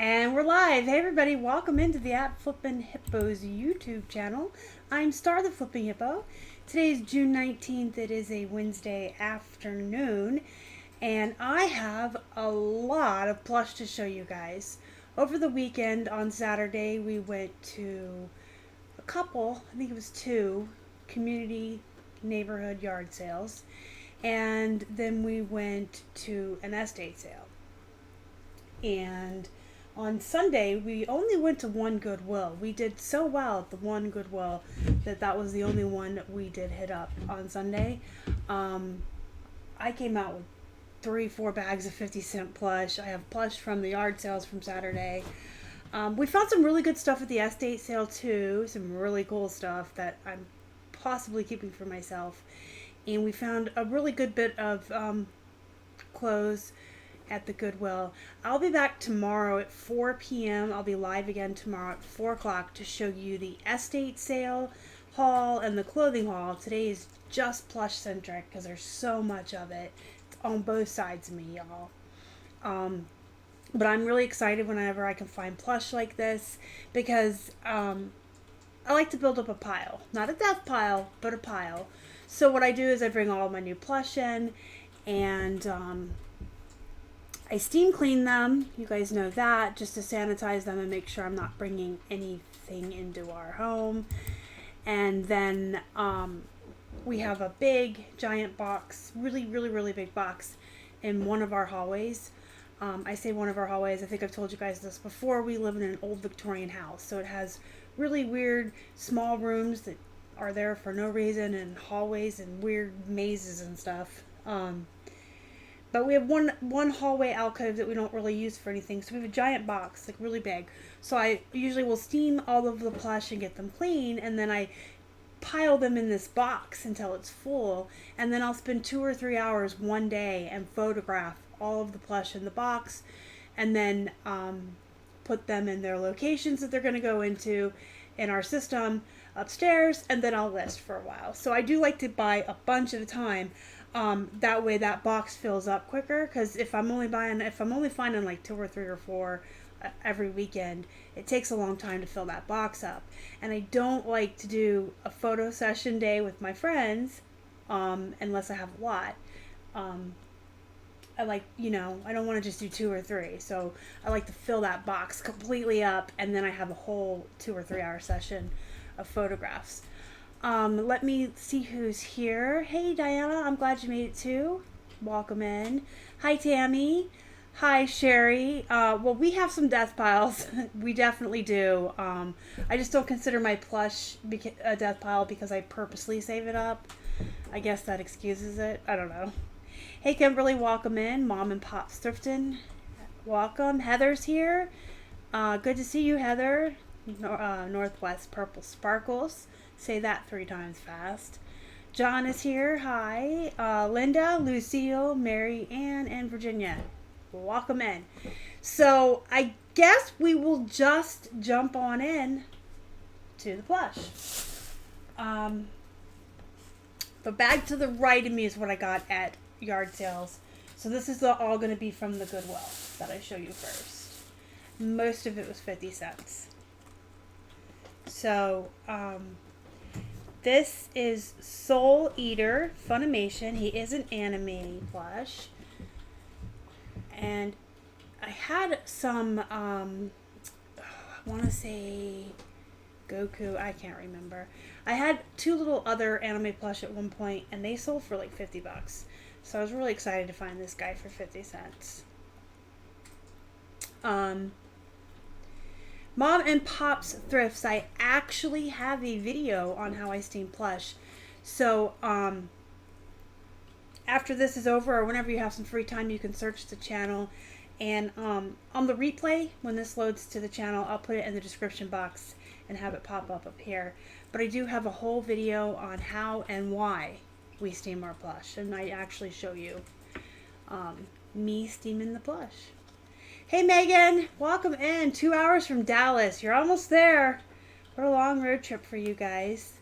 And we're live. Hey everybody, welcome into the Flippin Hippos YouTube channel. I'm Star the Flipping Hippo. Today is June 19th. It is a Wednesday afternoon. And I have a lot of plush to show you guys. Over the weekend on Saturday, we went to a couple, I think it was two, community neighborhood yard sales. And then we went to an estate sale. And on Sunday, we only went to one Goodwill. We did so well at the one Goodwill that was the only one that we did hit up on Sunday. I came out with 3-4 bags of 50-cent plush. I have plush from the yard sales from Saturday. We found some really good stuff at the estate sale too. Some really cool stuff that I'm possibly keeping for myself. And we found a really good bit of clothes at the Goodwill. I'll be back tomorrow at 4 p.m. I'll be live again tomorrow at 4 o'clock to show you the estate sale haul and the clothing haul. Today is just plush centric because there's so much of it. It's on both sides of me, y'all. But I'm really excited whenever I can find plush like this because I like to build up a pile. Not a death pile, but a pile. So what I do is I bring all my new plush in and I steam clean them, you guys know that, just to sanitize them and make sure I'm not bringing anything into our home. And then we have a big, giant box, really big box in one of our hallways. I say one of our hallways, I think I've told you guys this before. We live in an old Victorian house, so it has really weird small rooms that are there for no reason, and hallways and weird mazes and stuff. But we have one hallway alcove that we don't really use for anything. So we have a giant box, like really big. So I usually will steam all of the plush and get them clean. And then I pile them in this box until it's full. And then I'll spend 2 or 3 hours one day and photograph all of the plush in the box. And then put them in their locations that they're going to go into in our system upstairs. And then I'll list for a while. So I do like to buy a bunch at a time. That way that box fills up quicker, because if I'm only finding like 2 or 3 or 4 every weekend, it takes a long time to fill that box up. And I don't like to do a photo session day with my friends unless I have a lot. I like, I don't want to just do 2 or 3, so I like to fill that box completely up, and then I have a whole 2 or 3 hour session of photographs. Let me see who's here. Hey, Diana, I'm glad you made it too. Welcome in. Hi, Tammy. Hi, Sherry. Well, we have some death piles. We definitely do. I just don't consider my plush a death pile because I purposely save it up. I guess that excuses it. I don't know. Hey, Kimberly, welcome in. Mom and Pop's Thrifting. Welcome. Heather's here. Good to see you, Heather. Northwest Purple Sparkles. Say that 3 times fast. John is here. Hi. Linda, Lucille, Mary Ann, and Virginia. Welcome in. So I guess we will just jump on in to the plush. The bag to the right of me is what I got at yard sales. So this is all going to be from the Goodwill that I show you first. Most of it was 50 cents. So, this is Soul Eater Funimation. He is an anime plush. And I had some, I want to say Goku. I can't remember. I had 2 little other anime plush at one point, and they sold for like 50 bucks. So I was really excited to find this guy for 50 cents. Mom and Pop's Thrifts. I actually have a video on how I steam plush. So, after this is over, or whenever you have some free time, you can search the channel. And on the replay, when this loads to the channel, I'll put it in the description box and have it pop up here. But I do have a whole video on how and why we steam our plush. And I actually show you me steaming the plush. Hey Megan, welcome in. 2 hours from Dallas. You're almost there. What a long road trip for you guys.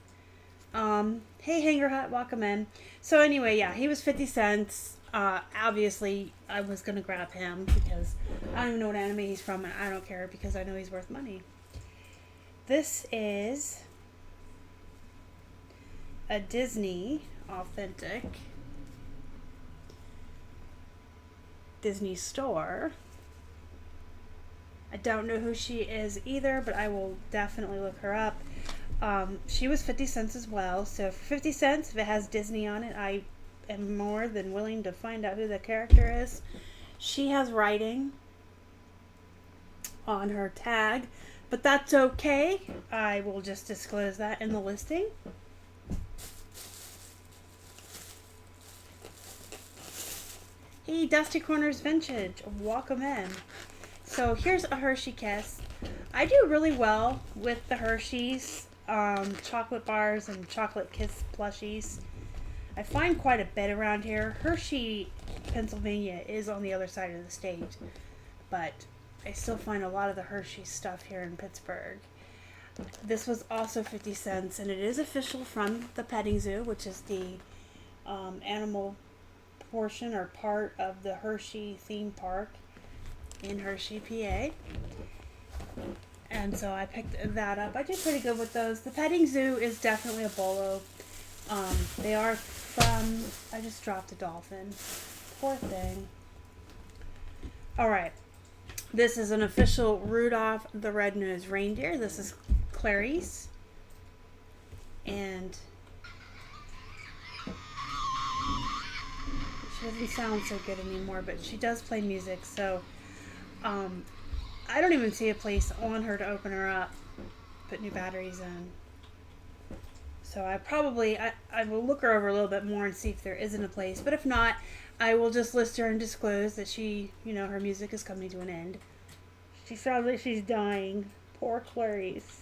Hey Hanger Hut, welcome in. So anyway, yeah, he was 50 cents. Obviously, I was going to grab him because I don't even know what anime he's from, and I don't care because I know he's worth money. This is a Disney authentic Disney store. I don't know who she is either, but I will definitely look her up. She was 50 cents as well, so for 50 cents, if it has Disney on it, I am more than willing to find out who the character is. She has writing on her tag, but that's okay. I will just disclose that in the listing. Hey, Dusty Corners Vintage, welcome in. So here's a Hershey Kiss. I do really well with the Hershey's chocolate bars and chocolate Kiss plushies. I find quite a bit around here. Hershey, Pennsylvania is on the other side of the state, but I still find a lot of the Hershey stuff here in Pittsburgh. This was also 50 cents, and it is official from the petting zoo, which is the animal portion or part of the Hershey theme park in Hershey, PA. And so I picked that up. I do pretty good with those. The petting zoo is definitely a bolo. They are from, I just dropped a dolphin. Poor thing. Alright. This is an official Rudolph the Red-Nosed Reindeer. This is Clarice. And she doesn't sound so good anymore, but she does play music, so I don't even see a place on her to open her up, put new batteries in. So I will look her over a little bit more and see if there isn't a place, but if not, I will just list her and disclose that she, her music is coming to an end. She sounds like she's dying. Poor Clarice.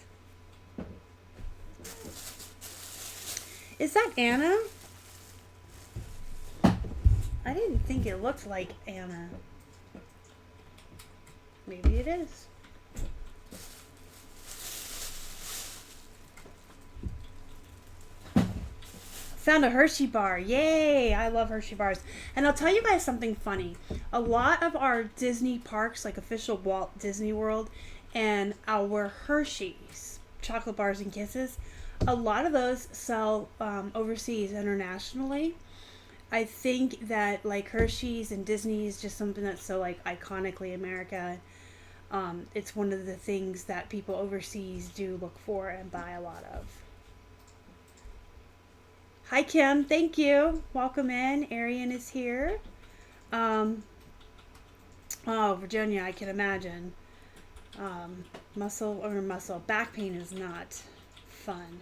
Is that Anna? I didn't think it looked like Anna. Maybe it is. Found a Hershey bar. Yay! I love Hershey bars. And I'll tell you guys something funny. A lot of our Disney parks, like official Walt Disney World, and our Hershey's chocolate bars and kisses, a lot of those sell overseas, internationally. I think that like Hershey's and Disney is just something that's so like iconically America. It's one of the things that people overseas do look for and buy a lot of. Hi Kim, thank you. Welcome in. Arian is here. Oh, Virginia, I can imagine. Back pain is not fun.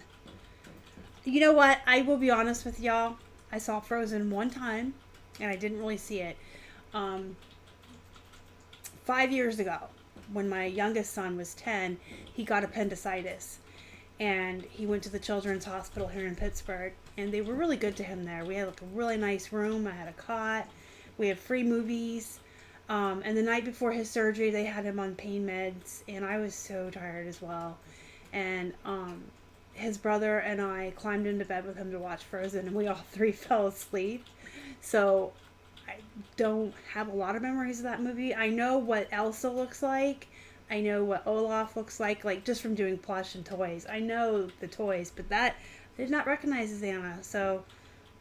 You know what? I will be honest with y'all. I saw Frozen one time, and I didn't really see it. 5 years ago, when my youngest son was 10, he got appendicitis. And he went to the Children's Hospital here in Pittsburgh, and they were really good to him there. We had like a really nice room. I had a cot. We had free movies. And the night before his surgery, they had him on pain meds, and I was so tired as well. And his brother and I climbed into bed with him to watch Frozen, and we all three fell asleep. So I don't have a lot of memories of that movie. I know what Elsa looks like. I know what Olaf looks like just from doing plush and toys. I know the toys, but that I did not recognize as Anna, so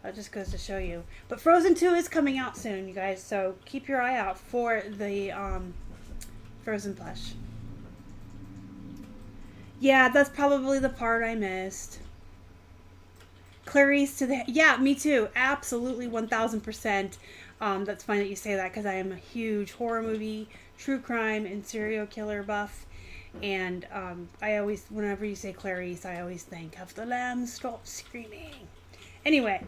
that just goes to show you. But Frozen 2 is coming out soon, you guys, so keep your eye out for the Frozen plush. Yeah, that's probably the part I missed. Clarice to the... Yeah, me too. Absolutely 1000%. That's fine that you say that because I am a huge horror movie, true crime, and serial killer buff. And I always, whenever you say Clarice, I always think, have the lamb stop screaming? Anyway,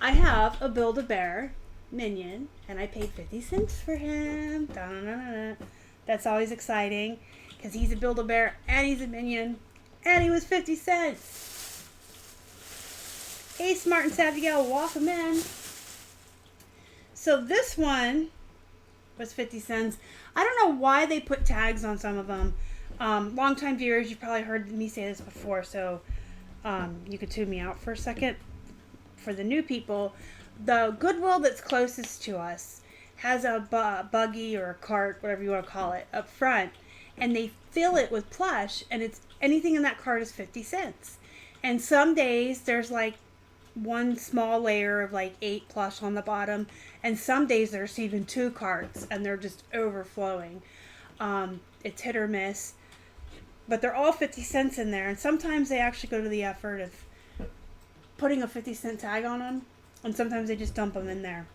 I have a Build-A-Bear minion, and I paid 50 cents for him. Da-na-na-na-na. That's always exciting because he's a Build-A-Bear and he's a minion, and he was 50 cents. Hey, Smart and Savvy Gal, welcome in. So this one was 50 cents. I don't know why they put tags on some of them. Longtime viewers, you've probably heard me say this before, so you could tune me out for a second. For the new people, the Goodwill that's closest to us has a buggy or a cart, whatever you want to call it, up front, and they fill it with plush, and it's anything in that cart is 50 cents. And some days there's like one small layer of like 8 plush on the bottom, and some days there's even 2 carts and they're just overflowing. It's hit or miss, but they're all 50 cents in there, and sometimes they actually go to the effort of putting a 50-cent tag on them, and sometimes they just dump them in there.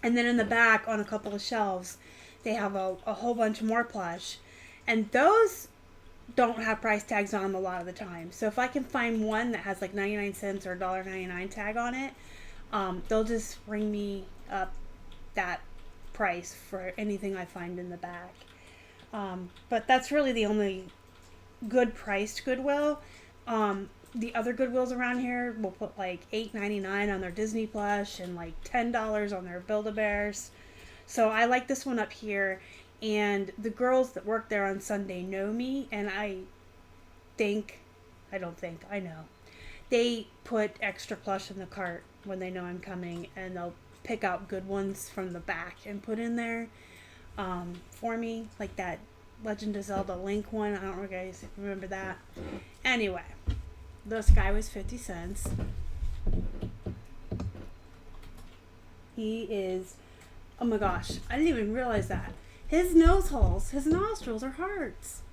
And then in the back on a couple of shelves they have a whole bunch more plush, and those don't have price tags on them a lot of the time. So if I can find one that has like 99 cents or $1.99 tag on it, they'll just ring me up that price for anything I find in the back. But that's really the only good priced Goodwill. The other Goodwills around here will put like $8.99 on their Disney plush and like $10 on their Build-A-Bears. So I like this one up here. And the girls that work there on Sunday know me, and I know. They put extra plush in the cart when they know I'm coming, and they'll pick out good ones from the back and put in there for me, like that Legend of Zelda Link one. I don't know if you guys remember that. Anyway, this guy was 50 cents. He is, oh my gosh, I didn't even realize that. His nose holes, his nostrils are hearts.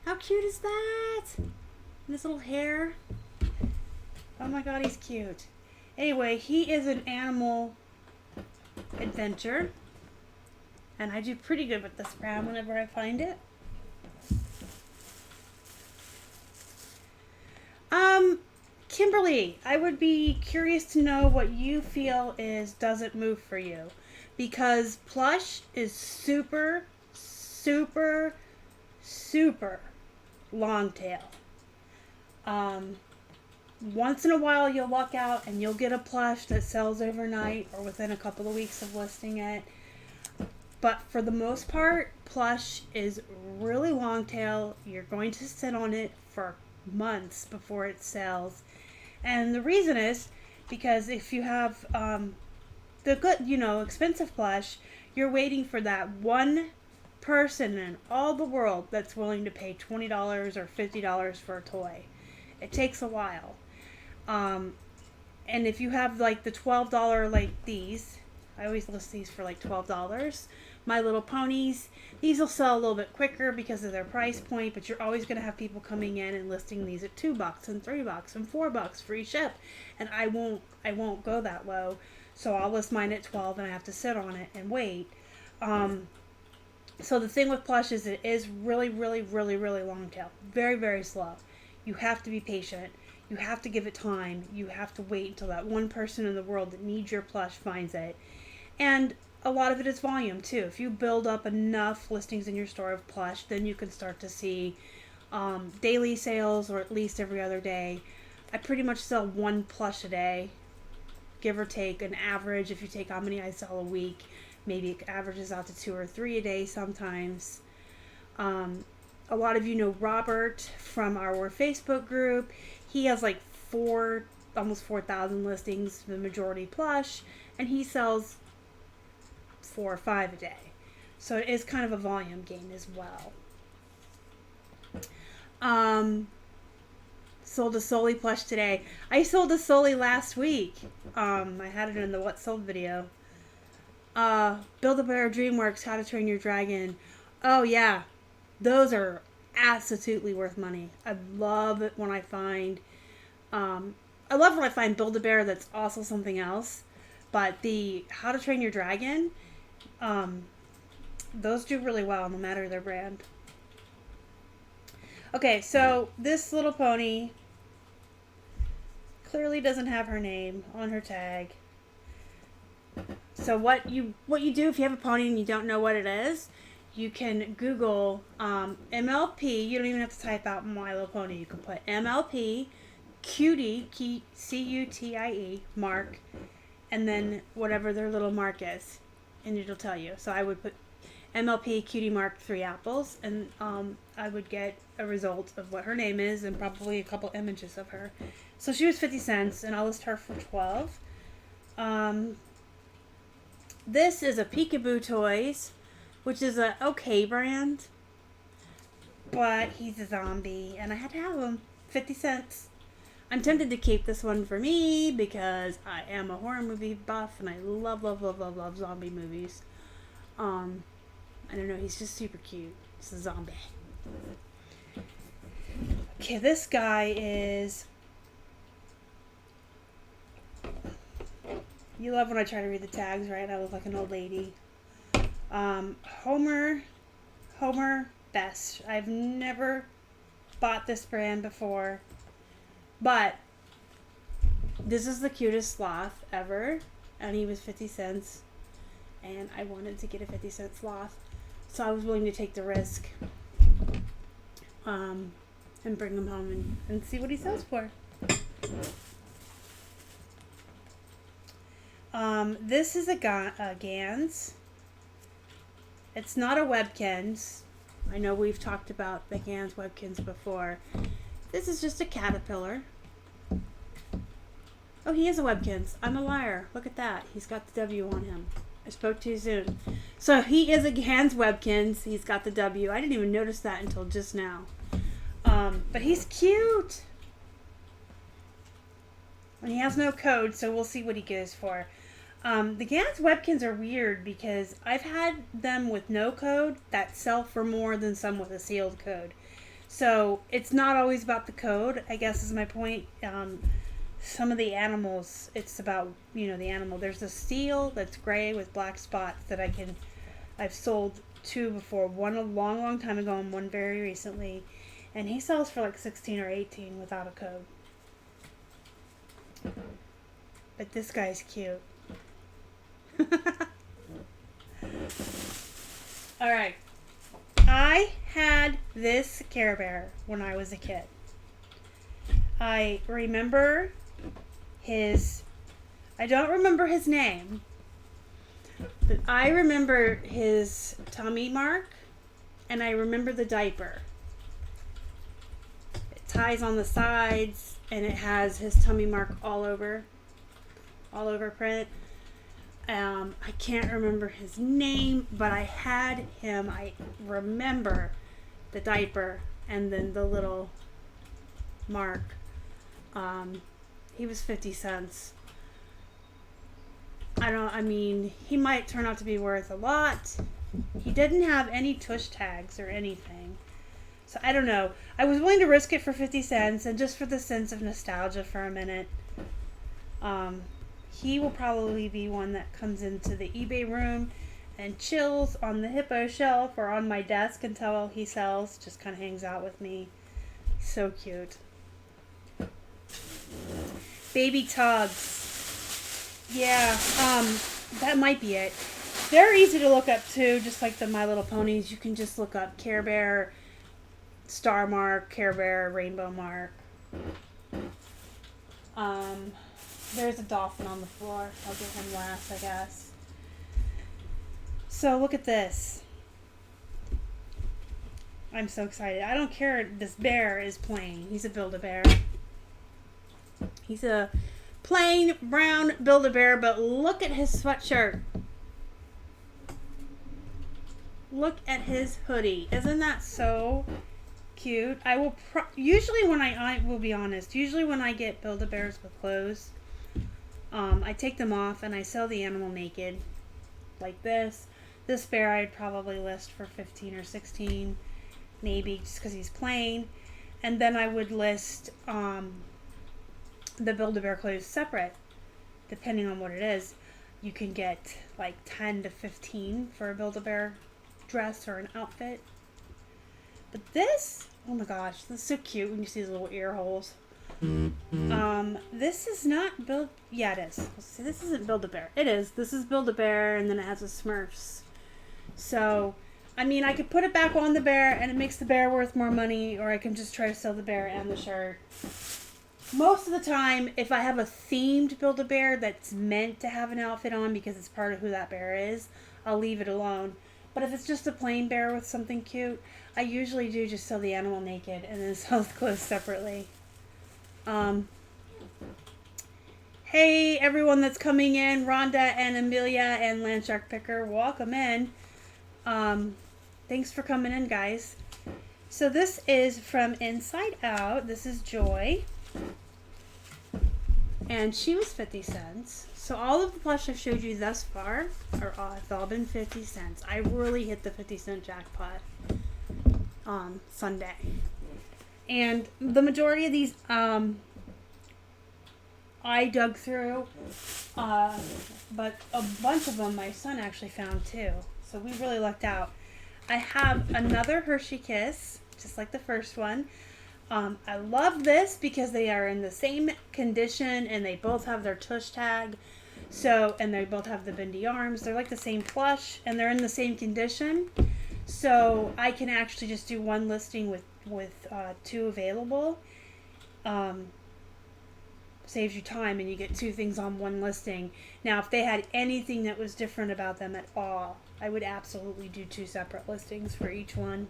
How cute is that? And his little hair. Oh my god, he's cute. Anyway, he is an animal adventure. And I do pretty good with this brand whenever I find it. Kimberly, I would be curious to know what you feel doesn't move for you. Because plush is super, super, super long tail. Once in a while you'll luck out and you'll get a plush that sells overnight or within a couple of weeks of listing it. But for the most part, plush is really long tail. You're going to sit on it for months before it sells. And the reason is because if you have the good, expensive plush, you're waiting for that one person in all the world that's willing to pay $20 or $50 for a toy. It takes a while. And if you have like the $12 like these, I always list these for like $12. My Little Ponies, these will sell a little bit quicker because of their price point, but you're always going to have people coming in and listing these at $2 and $3 and $4 free ship, and I won't go that low. So I'll list mine at 12 and I have to sit on it and wait. So the thing with plush is it is really, really, really, really long tail. Very, very slow. You have to be patient. You have to give it time. You have to wait until that one person in the world that needs your plush finds it. And a lot of it is volume too. If you build up enough listings in your store of plush, then you can start to see daily sales, or at least every other day. I pretty much sell 1 plush a day, give or take an average. If you take how many I sell a week, maybe it averages out to 2 or 3 a day sometimes. A lot of you know Robert from our Facebook group. He has like almost 4,000 listings, the majority plush, and he sells 4 or 5 a day. So it is kind of a volume game as well. Sold a Soli plush today. I sold a Soli last week. I had it in the What Sold video. Build-A-Bear DreamWorks, How to Train Your Dragon. Oh yeah, those are absolutely worth money. I love it when I find Build-A-Bear that's also something else. But the How to Train Your Dragon, those do really well no matter their brand. Okay, so this little pony clearly doesn't have her name on her tag. So what you do if you have a pony and you don't know what it is, you can Google MLP. You don't even have to type out My Little Pony. You can put MLP cutie, C-U-T-I-E, mark, and then whatever their little mark is, and it'll tell you. So I would put MLP cutie mark 3 apples, and I would get a result of what her name is and probably a couple images of her. So she was 50 cents, and I'll list her for 12. This is a Peekaboo Toys, which is a okay brand, but he's a zombie, and I had to have him. 50 cents. I'm tempted to keep this one for me because I am a horror movie buff and I love, love, love, love, love zombie movies. I don't know, he's just super cute. He's a zombie. Okay, this guy is... You love when I try to read the tags, right? I look like an old lady. Homer Best. I've never bought this brand before, but this is the cutest sloth ever, and he was 50 cents, and I wanted to get a 50-cent sloth, so I was willing to take the risk, and bring him home and see what he sells for. This is a Gans. It's not a Webkins. I know we've talked about the Gans Webkins before. This is just a caterpillar. Oh, he is a Webkins. I'm a liar. Look at that. He's got the W on him. I spoke too soon. So he is a Gans Webkins. He's got the W. I didn't even notice that until just now. But he's cute. And he has no code, so we'll see what he goes for. The Gans Webkins are weird because I've had them with no code that sell for more than some with a sealed code. So it's not always about the code, I guess is my point. Some of the animals, it's about, the animal. There's a steel that's gray with black spots that I've sold two before. One a long, long time ago and one very recently. And he sells for like 16 or 18 without a code. But this guy's cute. Alright. I had this Care Bear when I was a kid. I remember I don't remember his name, but I remember his tummy mark, and I remember the diaper. It ties on the sides, and it has his tummy mark all over print. I can't remember his name, but I had him. I remember the diaper and then the little mark. He was 50 cents. He might turn out to be worth a lot. He didn't have any tush tags or anything. So I don't know. I was willing to risk it for 50 cents and just for the sense of nostalgia for a minute. He will probably be one that comes into the eBay room and chills on the Hippo shelf or on my desk until he sells. Just kind of hangs out with me. So cute. Baby Tugs. Yeah, that might be it. They're easy to look up too, just like the My Little Ponies. You can just look up Care Bear, Star Mark, Care Bear, Rainbow Mark. There's a dolphin on the floor. I'll get him last, I guess. So look at this. I'm so excited. I don't care. This bear is plain. He's a Build-A-Bear. He's a plain brown Build-A-Bear, but look at his sweatshirt. Look at his hoodie. Isn't that so cute? I will usually when I will be honest, usually when I get Build-A-Bears with clothes, I take them off and I sell the animal naked, like this. This bear I'd probably list for 15 or 16, maybe, just because he's plain. And then I would list the Build-A-Bear clothes separate, depending on what it is. You can get like 10 to 15 for a Build-A-Bear dress or an outfit. But this, oh my gosh, this is so cute when you see these little ear holes. This is not yeah, it is. See, this isn't Build-A-Bear. It is. This is Build-A-Bear, and then it has a Smurfs. So, I could put it back on the bear, and it makes the bear worth more money, or I can just try to sell the bear and the shirt. Most of the time, if I have a themed Build-A-Bear that's meant to have an outfit on because it's part of who that bear is, I'll leave it alone. But if it's just a plain bear with something cute, I usually do just sell the animal naked and then sell the clothes separately. Hey, everyone that's coming in, Rhonda and Amelia and Landshark Picker, welcome in. Thanks for coming in, guys. So this is from Inside Out. This is Joy. And she was 50 cents. So all of the plush I've showed you thus far have all been 50 cents. I really hit the 50-cent jackpot on Sunday. And the majority of these I dug through, but a bunch of them my son actually found too. So we really lucked out. I have another Hershey Kiss, just like the first one. I love this because they are in the same condition and they both have their tush tag. So, and they both have the bendy arms. They're like the same plush and they're in the same condition. So I can actually just do one listing with two available. Saves you time and you get two things on one listing. Now, if they had anything that was different about them at all, I would absolutely do two separate listings for each one.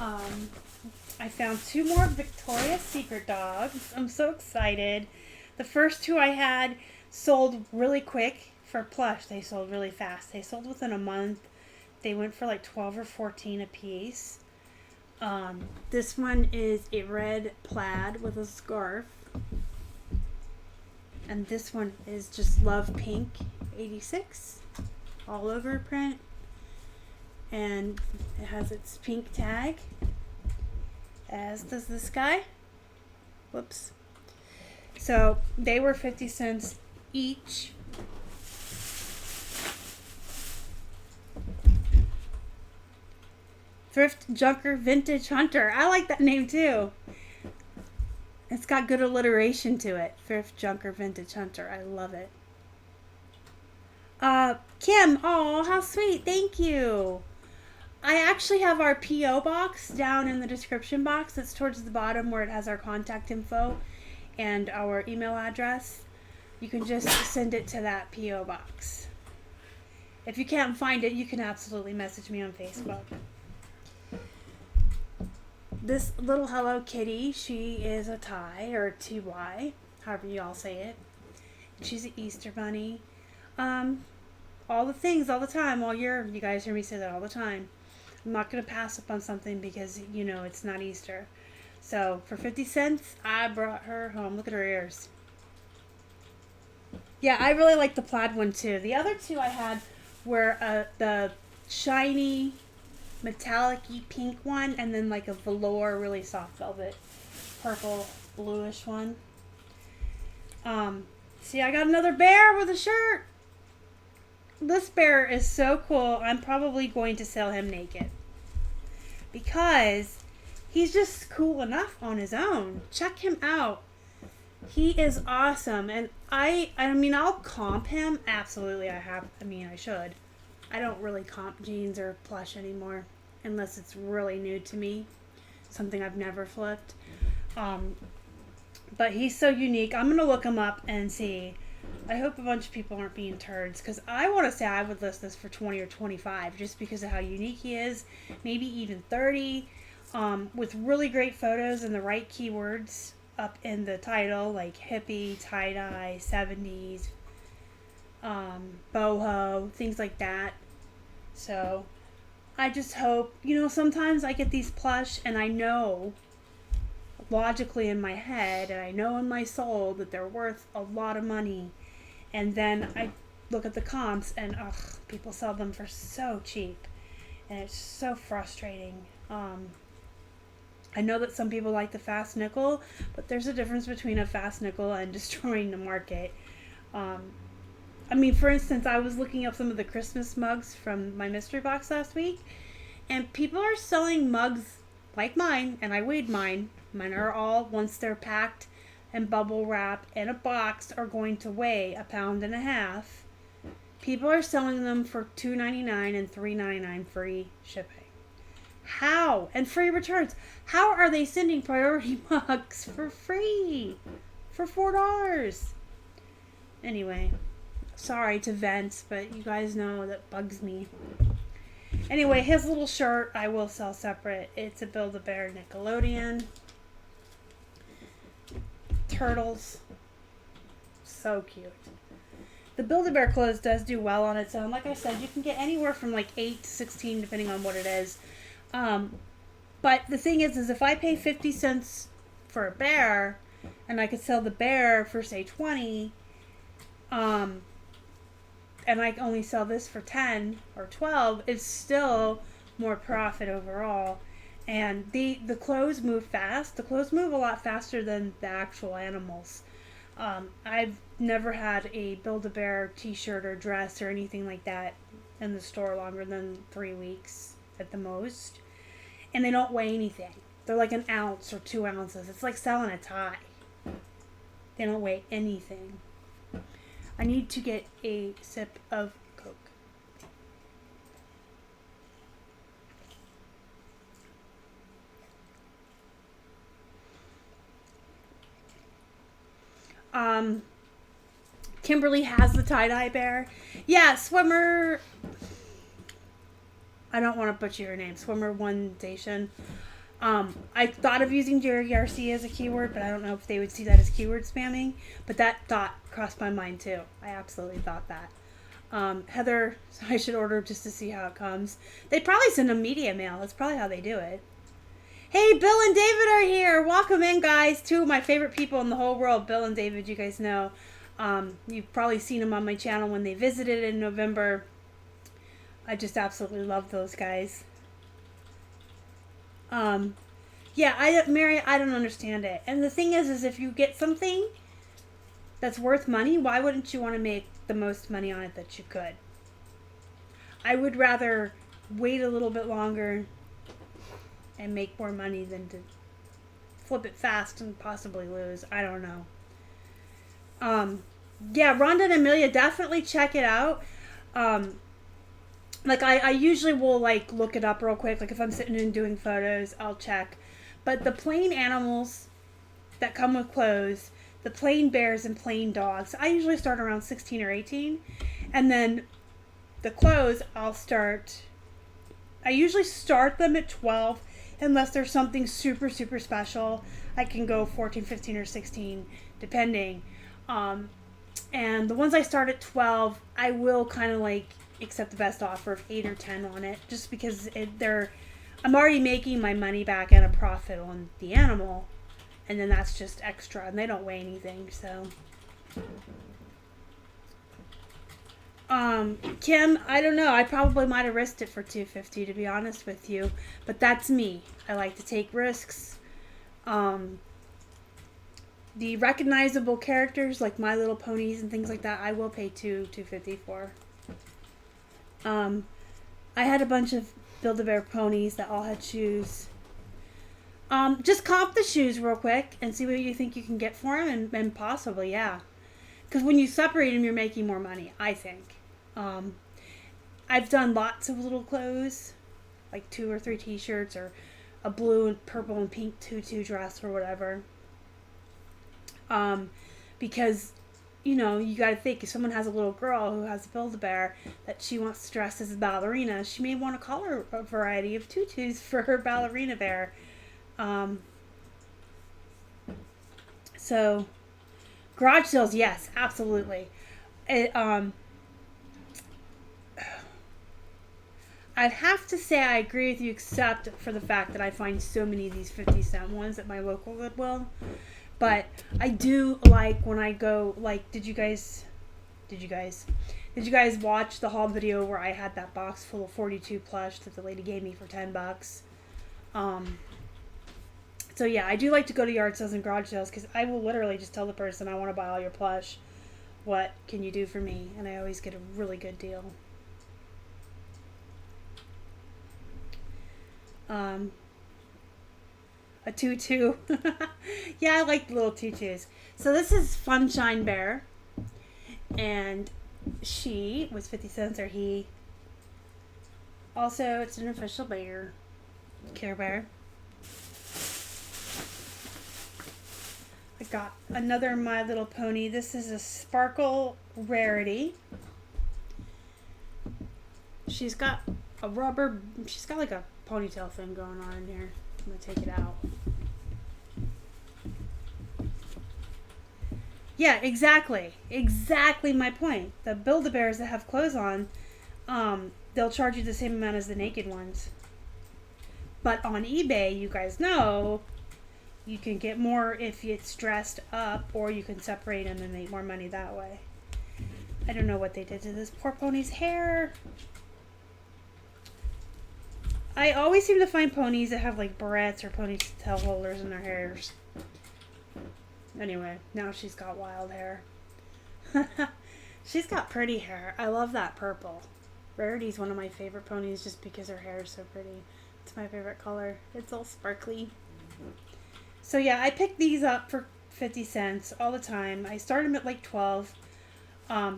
I found two more Victoria's Secret dogs. I'm so excited. The first two I had sold really quick for plush. They sold really fast. They sold within a month. They went for like 12 or 14 a piece. This one is a red plaid with a scarf. And this one is just Love Pink 86. All over print. And it has its pink tag. As does this guy. Whoops. So they were 50 cents each. Thrift Junker Vintage Hunter. I like that name too. It's got good alliteration to it. Thrift Junker Vintage Hunter. I love it. Kim, oh, how sweet. Thank you. I actually have our P.O. box down in the description box. It's towards the bottom where it has our contact info and our email address. You can just send it to that P.O. box. If you can't find it, you can absolutely message me on Facebook. This little Hello Kitty, she is a Ty or a TY, however you all say it. She's an Easter bunny. All the things all the time all year. You guys hear me say that all the time. I'm not going to pass up on something because, you know, it's not Easter. So for 50 cents, I brought her home. Look at her ears. Yeah, I really like the plaid one too. The other two I had were the shiny metallic-y pink one and then like a velour really soft velvet purple bluish one. See, I got another bear with a shirt. This bear is so cool. I'm probably going to sell him naked because he's just cool enough on his own. Check him out. He is awesome. And I mean, I'll comp him. Absolutely, I should. I don't really comp jeans or plush anymore unless it's really new to me. Something I've never flipped. But he's so unique. I'm going to look him up and see. I hope a bunch of people aren't being turds because I want to say I would list this for 20 or 25 just because of how unique he is. Maybe even 30 with really great photos and the right keywords up in the title like hippie, tie-dye, 70s, boho, things like that. So I just hope, you know, sometimes I get these plush and I know logically in my head and I know in my soul that they're worth a lot of money. And then I look at the comps and people sell them for so cheap. And it's so frustrating. I know that some people like the fast nickel, but there's a difference between a fast nickel and destroying the market. I mean, for instance, I was looking up some of the Christmas mugs from my mystery box last week, and people are selling mugs like mine, and I weighed mine. Mine are all, once they're packed and bubble wrap in a box, are going to weigh 1.5 pounds. People are selling them for $2.99 and $3.99 free shipping. How? And free returns. How are they sending priority mugs for free? For $4? Anyway, sorry to vent, but you guys know that bugs me. Anyway, his little shirt I will sell separate. It's a Build-A-Bear Nickelodeon. turtles. So cute. The Build-A-Bear clothes does do well on its own. Like I said, you can get anywhere from like 8 to 16 depending on what it is. But the thing is if I pay 50 cents for a bear and I could sell the bear for say 20, and I only sell this for 10 or 12, it's still more profit overall. And the clothes move fast. The clothes move a lot faster than the actual animals. I've never had a Build-A-Bear t-shirt or dress or anything like that in the store longer than 3 weeks at the most. And they don't weigh anything. They're like an ounce or 2 ounces. It's like selling a tie. They don't weigh anything. I need to get a sip of Coke. Kimberly has the tie-dye bear. Yeah, Swimmer. I don't want to butcher your name. Swimmer One Station. I thought of using Jerry Garcia as a keyword, but I don't know if they would see that as keyword spamming. But that thought crossed my mind too. I absolutely thought that. Heather, I should order just to see how it comes. They probably send a media mail. That's probably how they do it. Hey, Bill and David are here. Welcome in, guys. Two of my favorite people in the whole world. Bill and David, you guys know. You've probably seen them on my channel when they visited in November. I just absolutely love those guys. Yeah, Mary, I don't understand it. And the thing is if you get something that's worth money, why wouldn't you want to make the most money on it that you could? I would rather wait a little bit longer and make more money than to flip it fast and possibly lose. I don't know. Yeah, Rhonda and Amelia, definitely check it out. Like I usually will like look it up real quick. Like if I'm sitting and doing photos, I'll check. But the plain animals that come with clothes, the plain bears and plain dogs, I usually start around 16 or 18. And then the clothes, I usually start them at 12 unless there's something super, super special. I can go 14, 15, or 16 depending. And the ones I start at 12, I will kind of like accept the best offer of 8 or 10 on it, just because I'm already making my money back and a profit on the animal, and then that's just extra, and they don't weigh anything. So Kim, I don't know, I probably might have risked it for $250 to be honest with you, but that's me. I like to take risks. The recognizable characters like My Little Ponies and things like that, I will pay $250 for. I had a bunch of Build-A-Bear ponies that all had shoes. Just comp the shoes real quick and see what you think you can get for them, and possibly, yeah. Because when you separate them, you're making more money, I think. I've done lots of little clothes, like 2 or 3 t-shirts, or a blue and purple and pink tutu dress or whatever. Because, you know, you got to think, if someone has a little girl who has a Build-A-Bear that she wants to dress as a ballerina, she may want to color a variety of tutus for her ballerina bear. So, garage sales, yes, absolutely. I'd have to say I agree with you, except for the fact that I find so many of these 50-cent ones at my local Goodwill. But I do like when I go, like, did you guys watch the haul video where I had that box full of 42 plush that the lady gave me for $10? So yeah, I do like to go to yard sales and garage sales, because I will literally just tell the person, I want to buy all your plush. What can you do for me? And I always get a really good deal. A tutu. Yeah, I like the little tutus. So this is Funshine Bear. And she was 50 cents, or he. Also, it's an official bear. Care Bear. I got another My Little Pony. This is a Sparkle Rarity. She's got a she's got like a ponytail thing going on in here. I'm going to take it out. Yeah, exactly. Exactly my point. The Build-A-Bears that have clothes on, they'll charge you the same amount as the naked ones. But on eBay, you guys know, you can get more if it's dressed up, or you can separate them and make more money that way. I don't know what they did to this poor pony's hair. I always seem to find ponies that have like barrettes or ponytail holders in their hairs. Anyway, now she's got wild hair. She's got pretty hair. I love that purple. Rarity's one of my favorite ponies just because her hair is so pretty. It's my favorite color. It's all sparkly. So yeah, I pick these up for 50 cents all the time. I start them at like 12.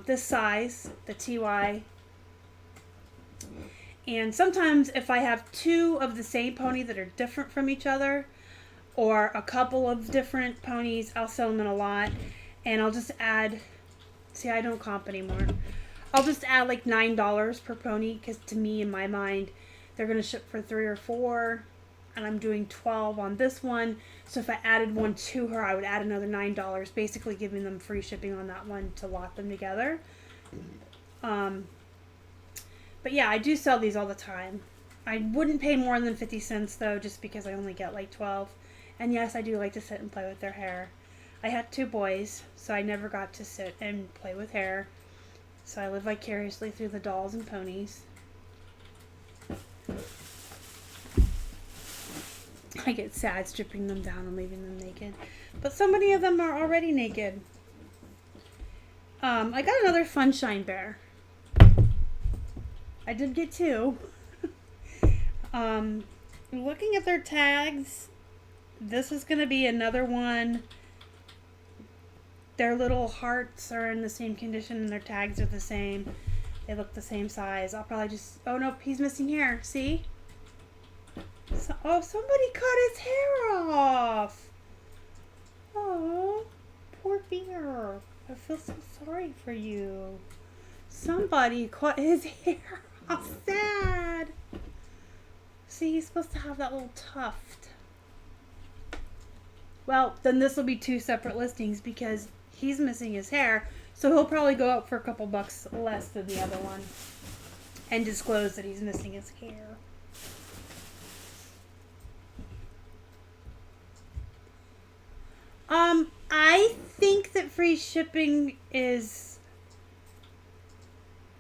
This size, the TY. And sometimes if I have two of the same pony that are different from each other, or a couple of different ponies, I'll sell them in a lot. And I'll just add, see, I don't comp anymore. I'll just add like $9 per pony, because to me, in my mind, they're going to ship for 3 or 4, and I'm doing 12 on this one. So if I added one to her, I would add another $9, basically giving them free shipping on that one to lot them together. But yeah, I do sell these all the time. I wouldn't pay more than 50 cents though, just because I only get like 12. And yes, I do like to sit and play with their hair. I had 2 boys, so I never got to sit and play with hair. So I live vicariously through the dolls and ponies. I get sad stripping them down and leaving them naked. But so many of them are already naked. I got another Funshine Bear. I did get 2. Looking at their tags, this is going to be another one. Their little hearts are in the same condition and their tags are the same. They look the same size. I'll probably just... Oh, nope, he's missing hair. See? Oh, somebody cut his hair off. Oh, poor bear. I feel so sorry for you. Somebody cut his hair off. Sad. See, he's supposed to have that little tuft. Well, then this will be 2 separate listings because he's missing his hair. So he'll probably go up for a couple bucks less than the other one. And disclose that he's missing his hair. I think that free shipping is...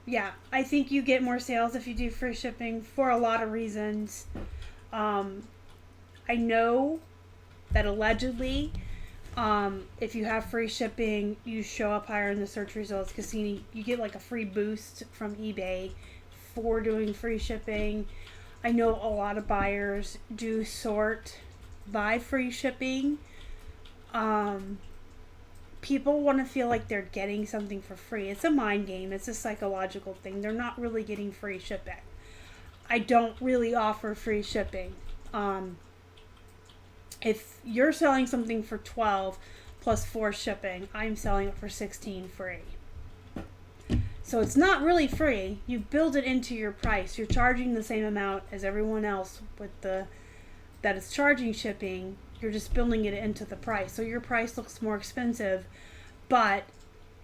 Yeah, I think you get more sales if you do free shipping for a lot of reasons. I know that allegedly, if you have free shipping, you show up higher in the search results because you get like a free boost from eBay for doing free shipping. I know a lot of buyers do sort by free shipping. People want to feel like they're getting something for free. It's a mind game. It's a psychological thing. They're not really getting free shipping. I don't really offer free shipping. If you're selling something for 12 plus 4 shipping, I'm selling it for 16 free. So it's not really free. You build it into your price. You're charging the same amount as everyone else with that is charging shipping. You're just building it into the price. So your price looks more expensive. But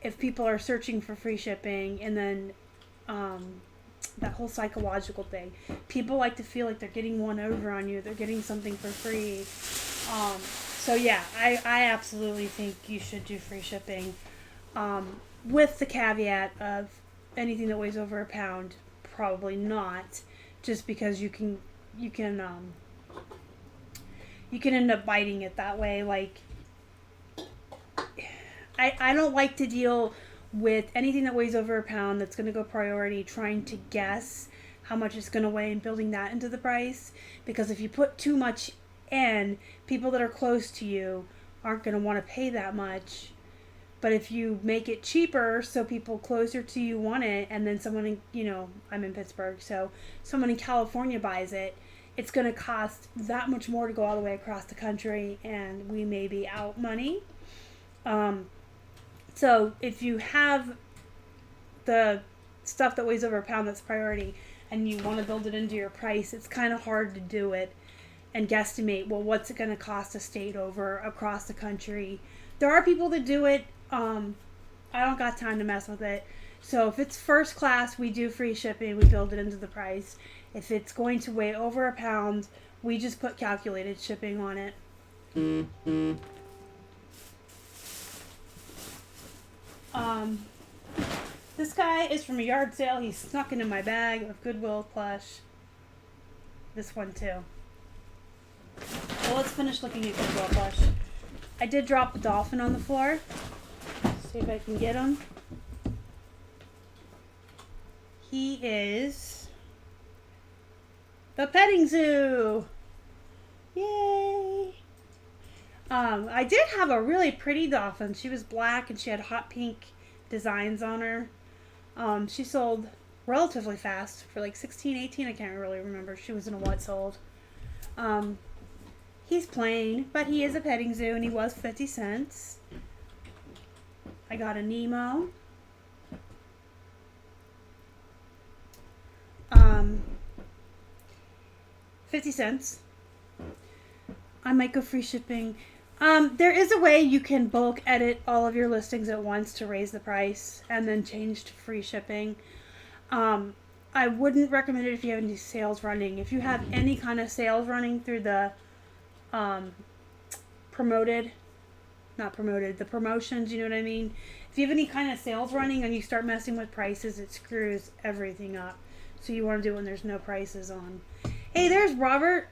if people are searching for free shipping and then that whole psychological thing, people like to feel like they're getting one over on you. They're getting something for free. So yeah, I absolutely think you should do free shipping. With the caveat of anything that weighs over a pound, probably not. Just because you can end up biting it that way. Like, I don't like to deal with anything that weighs over a pound that's going to go priority, trying to guess how much it's going to weigh and building that into the price. Because if you put too much in, people that are close to you aren't going to want to pay that much. But if you make it cheaper so people closer to you want it, and then someone in, I'm in Pittsburgh, so someone in California buys it, it's going to cost that much more to go all the way across the country, and we may be out money. So if you have the stuff that weighs over a pound that's priority, and you want to build it into your price, it's kind of hard to do it and guesstimate, well, what's it going to cost a state over across the country. There are people that do it I don't got time to mess with it. So if it's first class, we do free shipping. We build it into the price. If it's going to weigh over a pound, we just put calculated shipping on it. This guy is from a yard sale. He's snuck into my bag of Goodwill plush. This one too. So let's finish looking at Goodwill plush. I did drop the dolphin on the floor. See if I can get him. He is the petting zoo. Yay! I did have a really pretty dolphin. She was black and she had hot pink designs on her. She sold relatively fast for like 16, 18. I can't really remember. She was in a what sold. He's plain, but he is a petting zoo and he was 50 cents. I got a Nemo. 50 cents. I might go free shipping. There is a way you can bulk edit all of your listings at once to raise the price and then change to free shipping. I wouldn't recommend it if you have any sales running. If you have any kind of sales running through the the promotions, you know what I mean? If you have any kind of sales running and you start messing with prices, it screws everything up. So you want to do it when there's no prices on. Hey, there's Robert.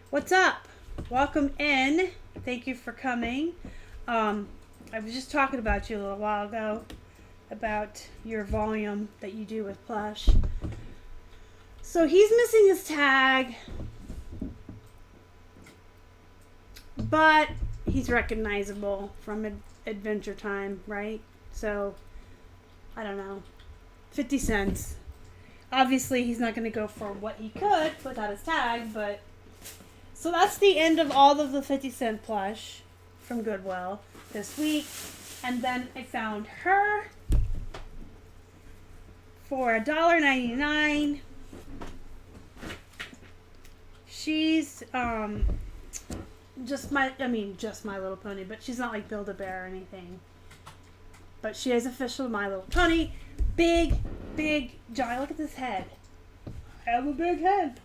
What's up? Welcome in. Thank you for coming. I was just talking about you a little while ago, about your volume that you do with Plush. So he's missing his tag, but he's recognizable from Adventure Time, right? So, I don't know, 50 cents. Obviously, he's not going to go for what he could without his tag, but... So that's the end of all of the 50-cent plush from Goodwill this week. And then I found her for $1.99. She's just My Little Pony, but she's not like Build-A-Bear or anything. But she is official My Little Pony. Big giant. Look at this head. I have a big head.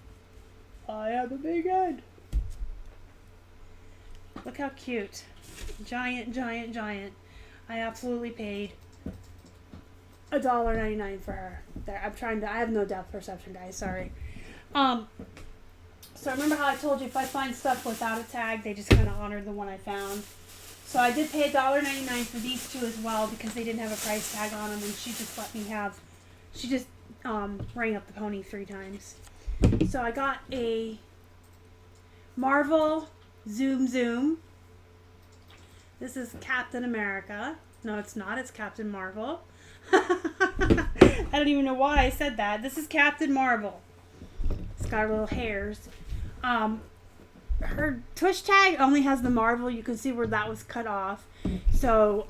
Look how cute. Giant. I absolutely paid $1.99 for her. There, I have no depth perception, guys, sorry. So remember how I told you if I find stuff without a tag, they just kind of honor the one I found. So I did pay $1.99 for these two as well because they didn't have a price tag on them, and she just rang up the pony 3 times. So I got a Marvel Zoom. This is Captain America. No, it's not. It's Captain Marvel. I don't even know why I said that. This is Captain Marvel. It's got little hairs. Her tush tag only has the Marvel. You can see where that was cut off. So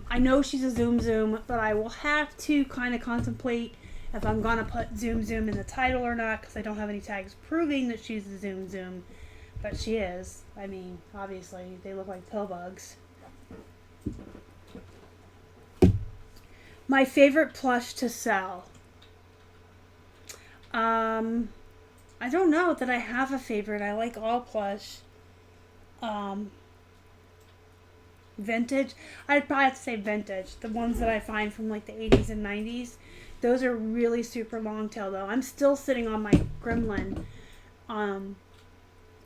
I know she's a Zoom, but I will have to kind of contemplate if I'm going to put Zoom in the title or not, because I don't have any tags proving that she's a Zoom. But she is. I mean, obviously, they look like pill bugs. My favorite plush to sell. I don't know that I have a favorite. I like all plush. Vintage. I'd probably have to say vintage. The ones that I find from like the 80s and 90s. Those are really super long tail though. I'm still sitting on my Gremlin.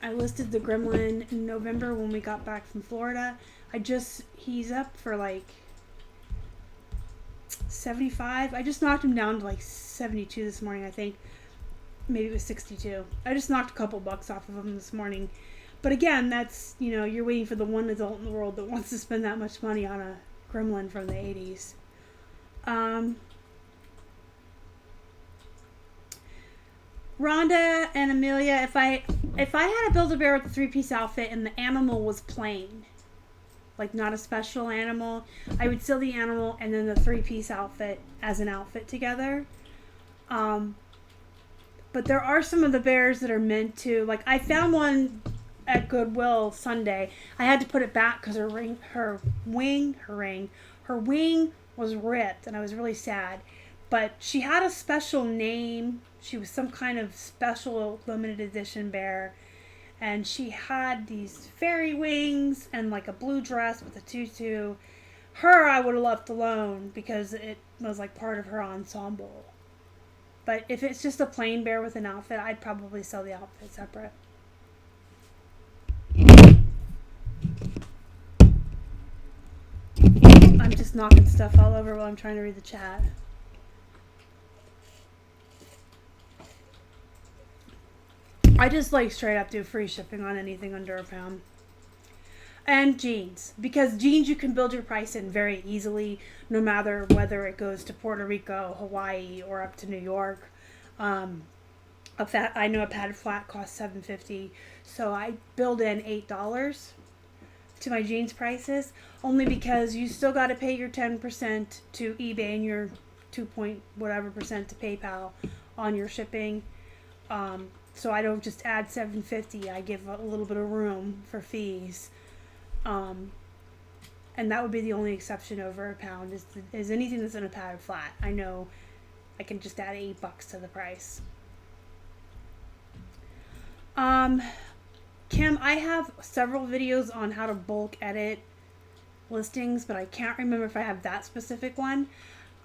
I listed the Gremlin in November when we got back from Florida. He's up for like 75. I just knocked him down to like 72 this morning, I think. Maybe it was 62. I just knocked a couple bucks off of him this morning. But again, that's, you're waiting for the one adult in the world that wants to spend that much money on a Gremlin from the 80s. Rhonda and Amelia, if I had a Build-A-Bear with a 3-piece outfit and the animal was plain, like not a special animal, I would sell the animal and then the 3-piece outfit as an outfit together. But there are some of the bears that are meant to, like I found one at Goodwill Sunday. I had to put it back because her Her wing was ripped, and I was really sad. But she had a special name. She was some kind of special limited edition bear. And she had these fairy wings and like a blue dress with a tutu. Her I would have left alone because it was like part of her ensemble. But if it's just a plain bear with an outfit, I'd probably sell the outfit separate. I'm just knocking stuff all over while I'm trying to read the chat. I just like straight up do free shipping on anything under a pound. And jeans, because jeans you can build your price in very easily, no matter whether it goes to Puerto Rico, Hawaii, or up to New York. I know a padded flat costs $7.50, so I build in $8 to my jeans prices, only because you still got to pay your 10% to eBay and your 2 point whatever percent to PayPal on your shipping. So I don't just add $7.50. I give a little bit of room for fees. And that would be the only exception over a pound is anything that's in a padded flat. I know I can just add $8 to the price. Kim, I have several videos on how to bulk edit listings, but I can't remember if I have that specific one.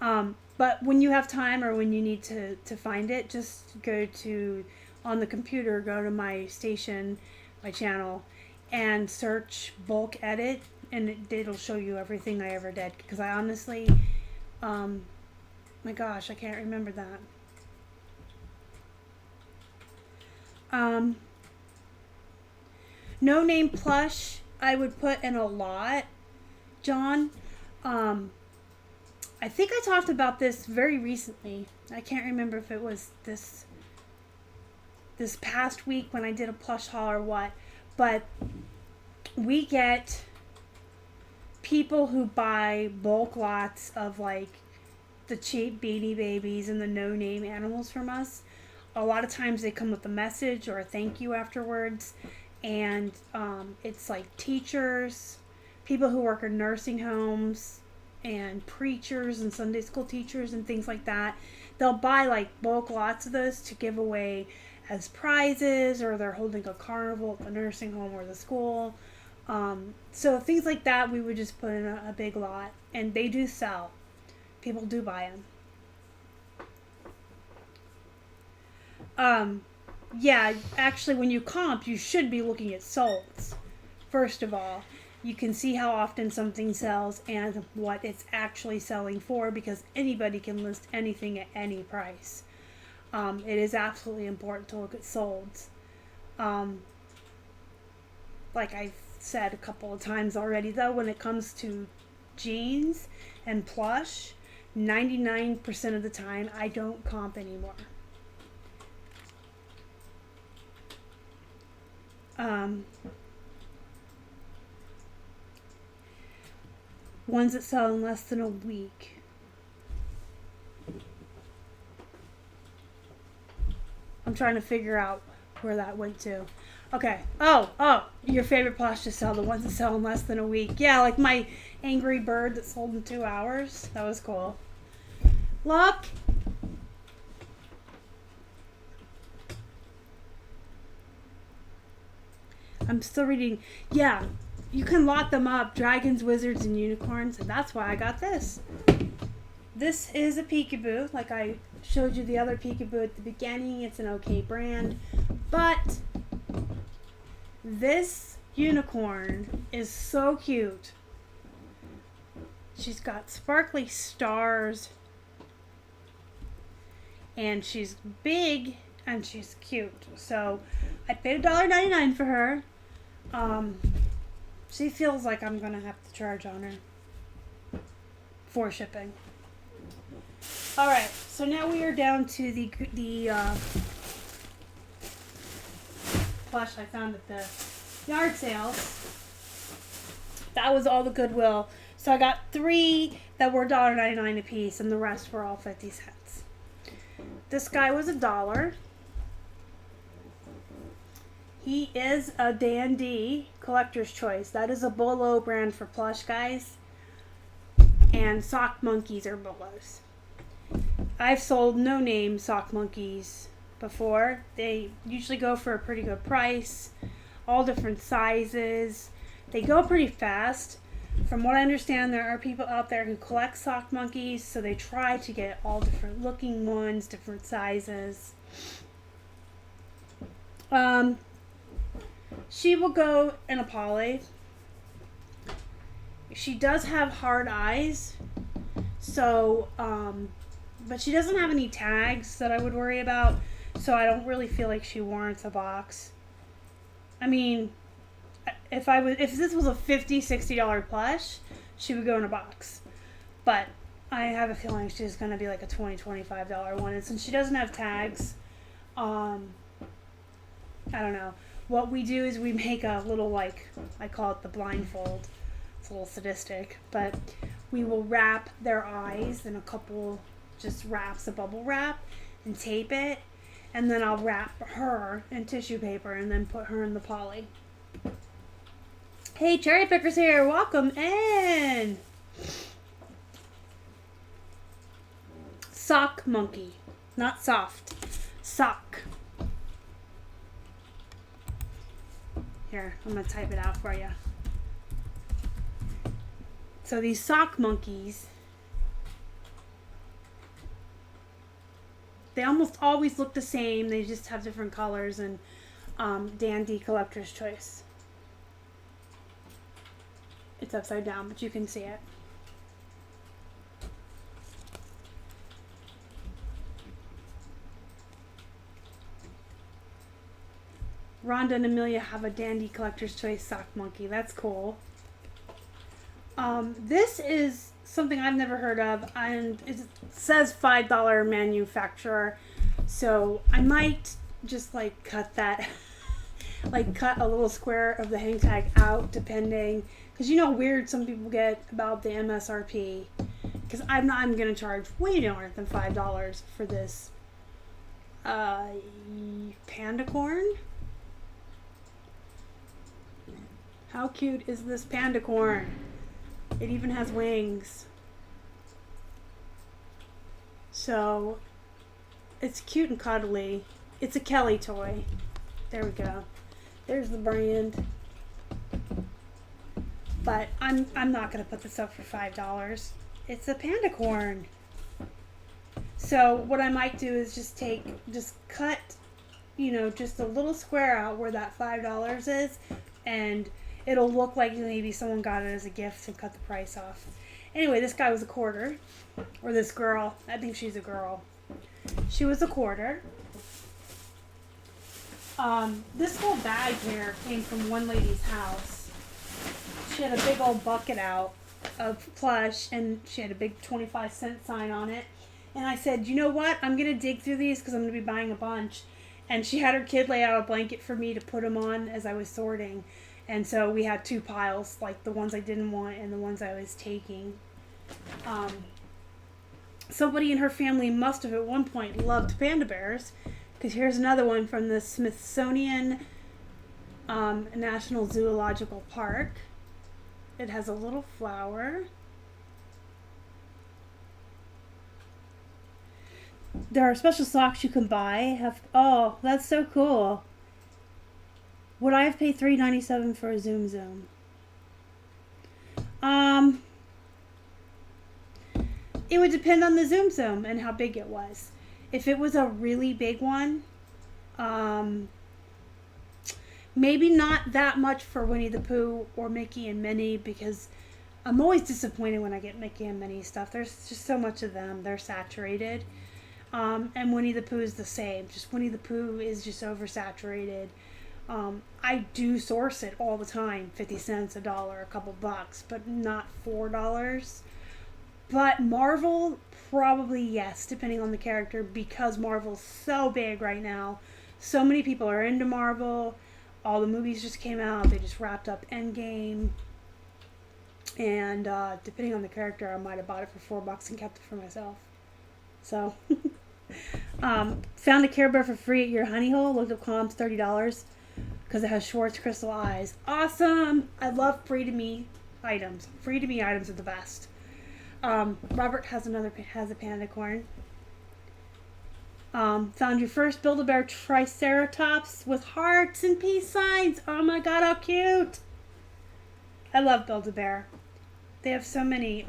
But when you have time or when you need to find it, just go to, on the computer, go to my station, my channel, and search bulk edit, and it'll show you everything I ever did. Because I honestly, my gosh, I can't remember that. No name plush, I would put in a lot, John. I think I talked about this very recently. I can't remember if it was this past week when I did a plush haul or what, but we get people who buy bulk lots of like the cheap Beanie Babies and the no-name animals from us. A lot of times they come with a message or a thank you afterwards, and it's like teachers, people who work in nursing homes, and preachers and Sunday school teachers and things like that. They'll buy like bulk lots of those to give away as prizes, or they're holding a carnival at the nursing home or the school. So things like that we would just put in a big lot, and they do sell. People do buy them. Yeah, actually when you comp, you should be looking at solds. First of all, you can see how often something sells and what it's actually selling for, because anybody can list anything at any price. It is absolutely important to look at solds. Like I've said a couple of times already, though, when it comes to jeans and plush, 99% of the time I don't comp anymore. Ones that sell in less than a week. I'm trying to figure out where that went to. Okay. Oh, your favorite plush to sell, the ones that sell in less than a week. Yeah, like my Angry Bird that sold in 2 hours. That was cool. Look. I'm still reading. Yeah, you can lot them up, dragons, wizards, and unicorns, and that's why I got this. This is a peekaboo, like I showed you the other peekaboo at the beginning. It's an okay brand, but this unicorn is so cute. She's got sparkly stars, and she's big, and she's cute. So I paid $1.99 for her. She feels like I'm gonna have to charge on her for shipping. All right, so now we are down to the plush I found at the yard sales. That was all the Goodwill. So I got 3 that were $1.99 a piece, and the rest were all 50 cents. This guy was $1. He is a dandy collector's choice. That is a Bolo brand for plush, guys. and sock monkeys or bolos. I've sold no-name sock monkeys before. They usually go for a pretty good price, all different sizes. They go pretty fast. From what I understand, there are people out there who collect sock monkeys, so they try to get all different looking ones, different sizes. She will go in a poly. She does have hard eyes, so, but she doesn't have any tags that I would worry about, so I don't really feel like she warrants a box. I mean, if this was a $50, $60 plush, she would go in a box. But I have a feeling she's going to be like a $20, $25 one. And since she doesn't have tags, I don't know. What we do is we make a little, like, I call it the blindfold. It's a little sadistic. But we will wrap their eyes in a couple just wraps of bubble wrap and tape it. And then I'll wrap her in tissue paper and then put her in the poly. Hey, Cherry Pickers here. Welcome in. Sock monkey. Not soft. Sock. Here, I'm going to type it out for you. So these sock monkeys, they almost always look the same. They just have different colors and dandy collector's choice. It's upside down, but you can see it. Rhonda and Amelia have a dandy collector's choice sock monkey. That's cool. This is something I've never heard of, and it says $5 manufacturer, so I might just like cut that, like cut a little square of the hang tag out, depending, because you know how weird some people get about the MSRP, because I'm going to charge way more than $5 for this panda corn. How cute is this panda corn? It even has wings. So, it's cute and cuddly. It's a Kelly toy. There we go. There's the brand. But I'm not going to put this up for $5. It's a panda corn. So, what I might do is just cut, just a little square out where that $5 is, and it'll look like maybe someone got it as a gift and cut the price off. Anyway, this guy was a quarter. Or this girl. I think she's a girl. She was a quarter. This whole bag here came from one lady's house. She had a big old bucket out of Plush, and she had a big 25-cent sign on it. And I said, you know what? I'm going to dig through these because I'm going to be buying a bunch. And she had her kid lay out a blanket for me to put them on as I was sorting. And so we had two piles, like the ones I didn't want and the ones I was taking. Somebody in her family must have at one point loved panda bears, because here's another one from the Smithsonian National Zoological Park. It has a little flower. There are special socks you can buy. Oh, that's so cool. Would I have paid $3.97 for a Zoom Zoom? It would depend on the Zoom Zoom and how big it was. If it was a really big one, maybe not that much for Winnie the Pooh or Mickey and Minnie, because I'm always disappointed when I get Mickey and Minnie stuff. There's just so much of them. They're saturated. And Winnie the Pooh is the same. Just Winnie the Pooh is just oversaturated. I do source it all the time, 50 cents, $1, a couple bucks, but not $4. But Marvel, probably yes, depending on the character, because Marvel's so big right now. So many people are into Marvel. All the movies just came out. They just wrapped up Endgame. And depending on the character, I might have bought it for $4 and kept it for myself. So, found a Care Bear for free at your honey hole. Looked up comps, $30. Because it has Schwartz crystal eyes. Awesome! I love free-to-me items. Free-to-me items are the best. Robert has a panda corn. Found your first Build-A-Bear Triceratops with hearts and peace signs. Oh my god, how cute! I love Build-A-Bear. They have so many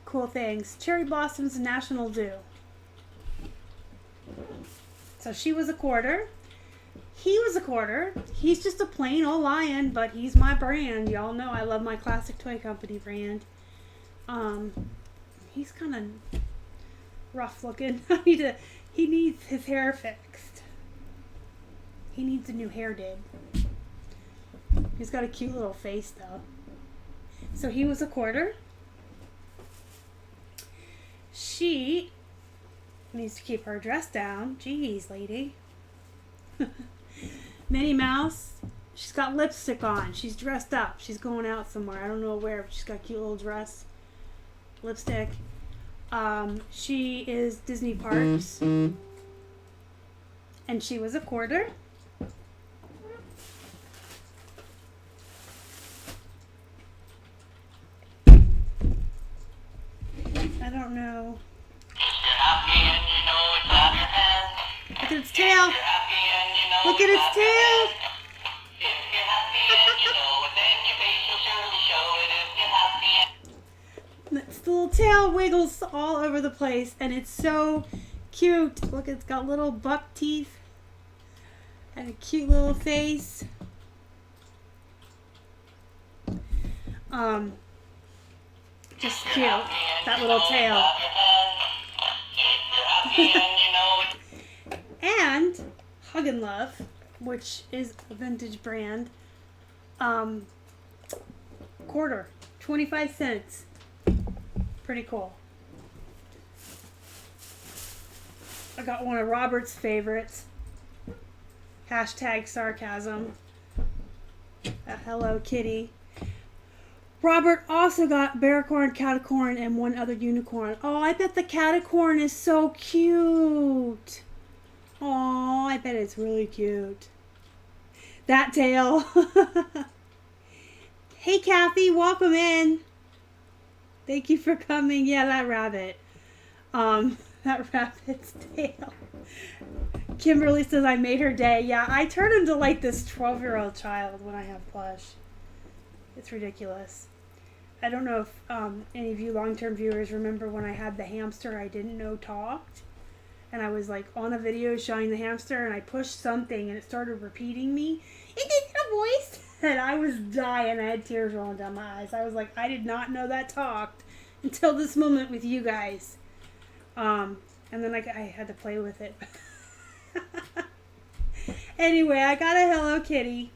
cool things. Cherry Blossoms and National Dew. So she was a quarter. He was a quarter. He's just a plain old lion, but he's my brand. Y'all know I love my Classic Toy Company brand. He's kind of rough looking. He needs his hair fixed. He needs a new hair did. He's got a cute little face though. So he was a quarter. She needs to keep her dress down. Jeez, lady. Minnie Mouse. She's got lipstick on. She's dressed up. She's going out somewhere. I don't know where, but she's got a cute little dress. Lipstick. She is Disney Parks. And she was a quarter. I don't know. Look at its tail. Look at its tail. Its little tail wiggles all over the place, and it's so cute. Look, it's got little buck teeth and a cute little face. Just cute. That little tail. And Hug and Love, which is a vintage brand. Quarter. 25 cents. Pretty cool. I got one of Robert's favorites. Hashtag sarcasm. A Hello Kitty. Robert also got bearcorn, catacorn, and one other unicorn. Oh, I bet the catacorn is so cute. Oh, I bet it's really cute. That tail. Hey, Kathy, welcome in. Thank you for coming. Yeah, that rabbit. That rabbit's tail. Kimberly says I made her day. Yeah, I turn into like this 12-year-old child when I have Plush. It's ridiculous. I don't know if any of you long-term viewers remember when I had the hamster I didn't know talked. And I was like on a video showing the hamster and I pushed something and it started repeating me. It did a voice. And I was dying. I had tears rolling down my eyes. I was like, I did not know that talked until this moment with you guys. And then I had to play with it. Anyway, I got a Hello Kitty.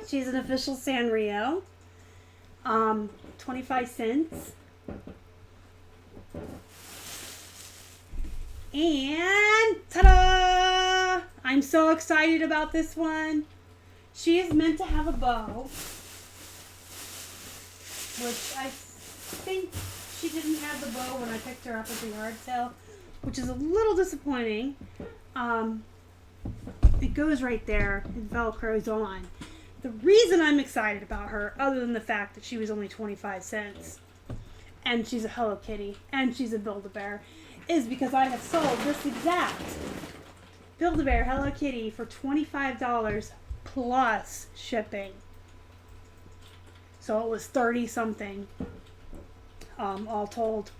She's an official Sanrio. 25 cents. And ta-da! I'm so excited about this one. She is meant to have a bow, which I think she didn't have the bow when I picked her up at the yard sale, which is a little disappointing. It goes right there. It Velcro's on. The reason I'm excited about her, other than the fact that she was only 25 cents, and she's a Hello Kitty, and she's a Build-A-Bear, is because I have sold this exact Build-A-Bear Hello Kitty for $25 plus shipping. So it was 30 something. All told,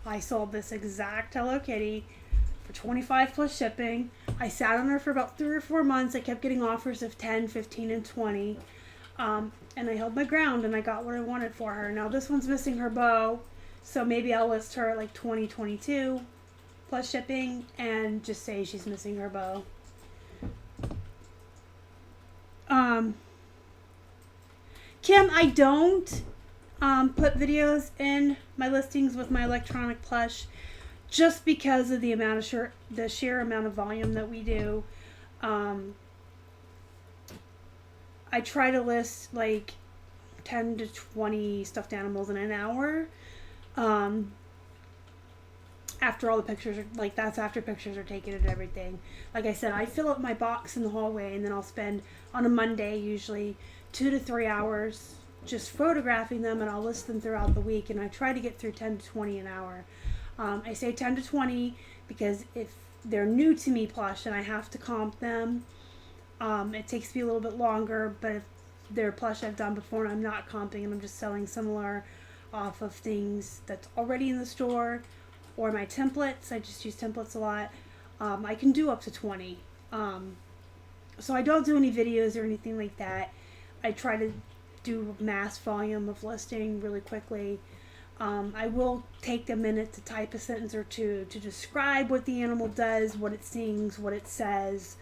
I sold this exact Hello Kitty for $25 plus shipping. I sat on her for about 3 or 4 months. I kept getting offers of 10, 15, and 20. And I held my ground and I got what I wanted for her. Now this one's missing her bow, so maybe I'll list her at like 20, 22 plus shipping and just say she's missing her bow. Kim, I don't put videos in my listings with my electronic plush just because of the amount of the sheer amount of volume that we do. I try to list like 10 to 20 stuffed animals in an hour. After all the pictures are, like, that's after pictures are taken and everything. Like I said, I fill up my box in the hallway and then I'll spend on a Monday usually 2 to 3 hours just photographing them, and I'll list them throughout the week, and I try to get through 10 to 20 an hour. I say 10 to 20 because if they're new to me plush and I have to comp them, it takes me a little bit longer, but if they're plush I've done before and I'm not comping and I'm just selling similar off of things that's already in the store, or my templates, I just use templates a lot, I can do up to 20. So I don't do any videos or anything like that. I try to do mass volume of listing really quickly. I will take a minute to type a sentence or two to describe what the animal does, what it sings, what it says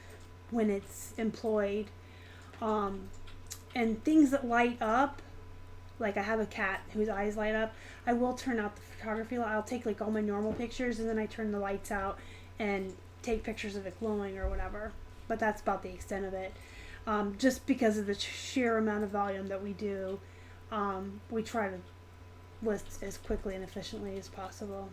when it's employed. And things that light up, like I have a cat whose eyes light up, I will turn out the photography. I'll take like all my normal pictures and then I turn the lights out and take pictures of it glowing or whatever. But that's about the extent of it. Just because of the sheer amount of volume that we do, we try to list as quickly and efficiently as possible.